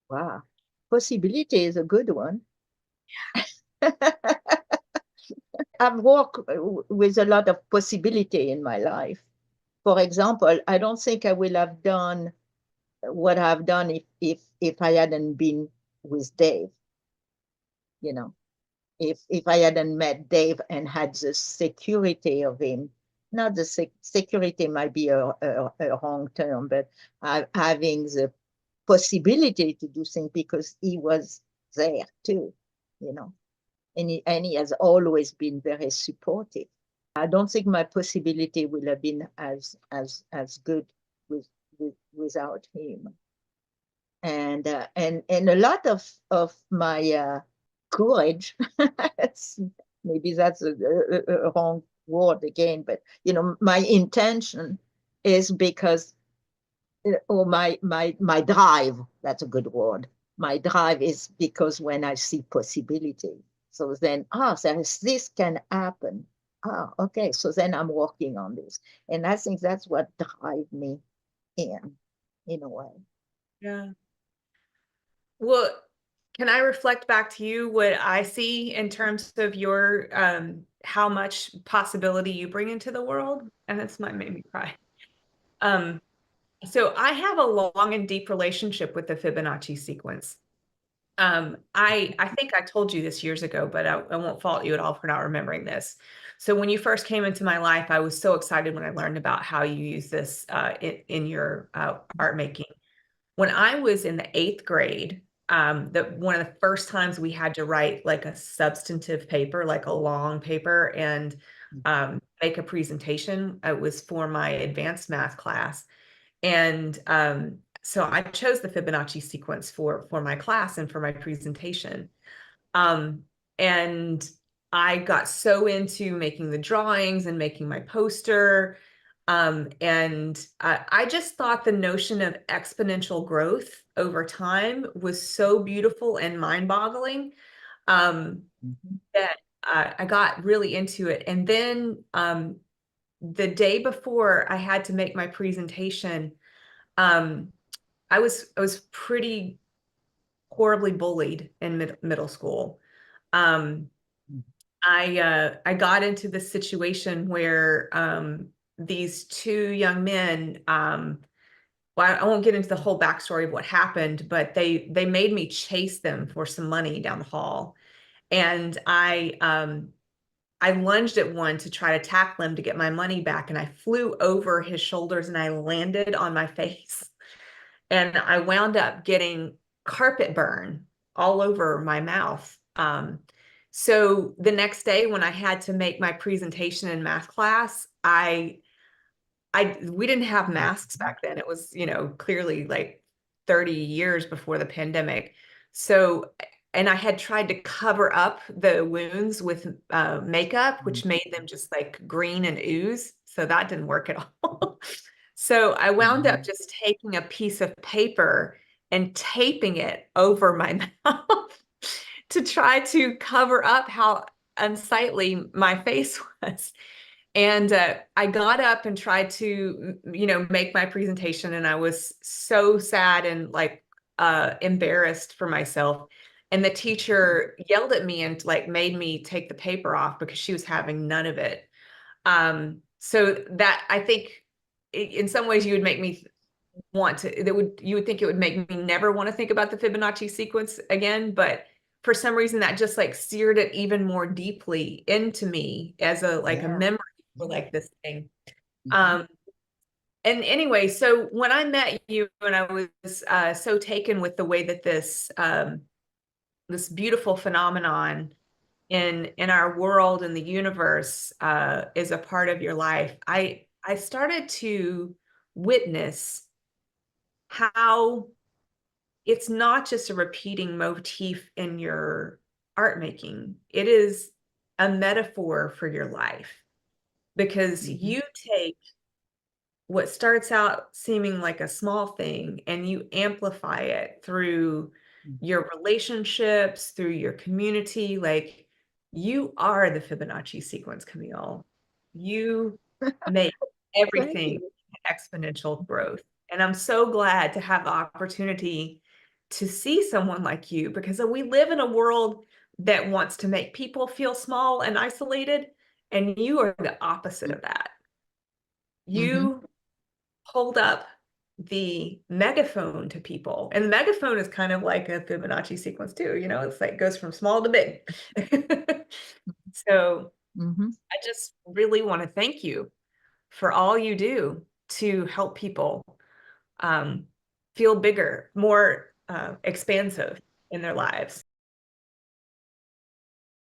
Wow. Possibility is a good one. I've worked with a lot of possibility in my life. For example, I don't think I will have done what I've done if I hadn't been with Dave, you know. If I hadn't met Dave and had the security of him, not the security might be a wrong term, but having the possibility to do things because he was there too, you know, and he has always been very supportive. I don't think my possibility would have been as good with, without him. And a lot of my courage, maybe that's a wrong word again, but you know, my intention is because or my drive, that's a good word. My drive is because when I see possibility, so then this can happen. Okay, so then I'm working on this, and I think that's what drive me in a way. Yeah. Well, can I reflect back to you what I see in terms of your how much possibility you bring into the world? And this might make me cry. Um, so I have a long and deep relationship with the Fibonacci sequence. I think I told you this years ago, but I won't fault you at all for not remembering this. So when you first came into my life, I was so excited when I learned about how you use this in your art making. When I was in the eighth grade, one of the first times we had to write like a substantive paper, like a long paper, and make a presentation. It was for my advanced math class. And so I chose the Fibonacci sequence for my class and for my presentation. Um, and I got so into making the drawings and making my poster. And I just thought the notion of exponential growth over time was so beautiful and mind-boggling that I got really into it. And then the day before I had to make my presentation, um, I was pretty horribly bullied in middle school. Um, I got into this situation where these two young men, well, I won't get into the whole backstory of what happened, but they made me chase them for some money down the hall, and I lunged at one to try to tackle him to get my money back, and I flew over his shoulders and I landed on my face. And I wound up getting carpet burn all over my mouth. So the next day when I had to make my presentation in math class, we didn't have masks back then. It was, clearly like 30 years before the pandemic. So, and I had tried to cover up the wounds with makeup, which made them just like green and ooze. So that didn't work at all. So I wound up just taking a piece of paper and taping it over my mouth to try to cover up how unsightly my face was. And I got up and tried to, make my presentation, and I was so sad and like embarrassed for myself. And the teacher yelled at me and like made me take the paper off because she was having none of it. So that I think in some ways you would make me you would think it would make me never want to think about the Fibonacci sequence again, but for some reason that just like seared it even more deeply into me as a Yeah. memory for like this thing. Um, and anyway, so when I met you and I was so taken with the way that this beautiful phenomenon in our world and the universe is a part of your life, I started to witness how it's not just a repeating motif in your art making. It is a metaphor for your life because you take what starts out seeming like a small thing and you amplify it through your relationships, through your community. Like you are the Fibonacci sequence, Camille. You make Thank everything you. exponential growth. And I'm so glad to have the opportunity to see someone like you, because we live in a world that wants to make people feel small and isolated, and you are the opposite of that. Mm-hmm. You hold up the megaphone to people, and the megaphone is kind of like a Fibonacci sequence too, you know, it's like goes from small to big. So Mm-hmm. I just really want to thank you for all you do to help people feel bigger, more expansive in their lives.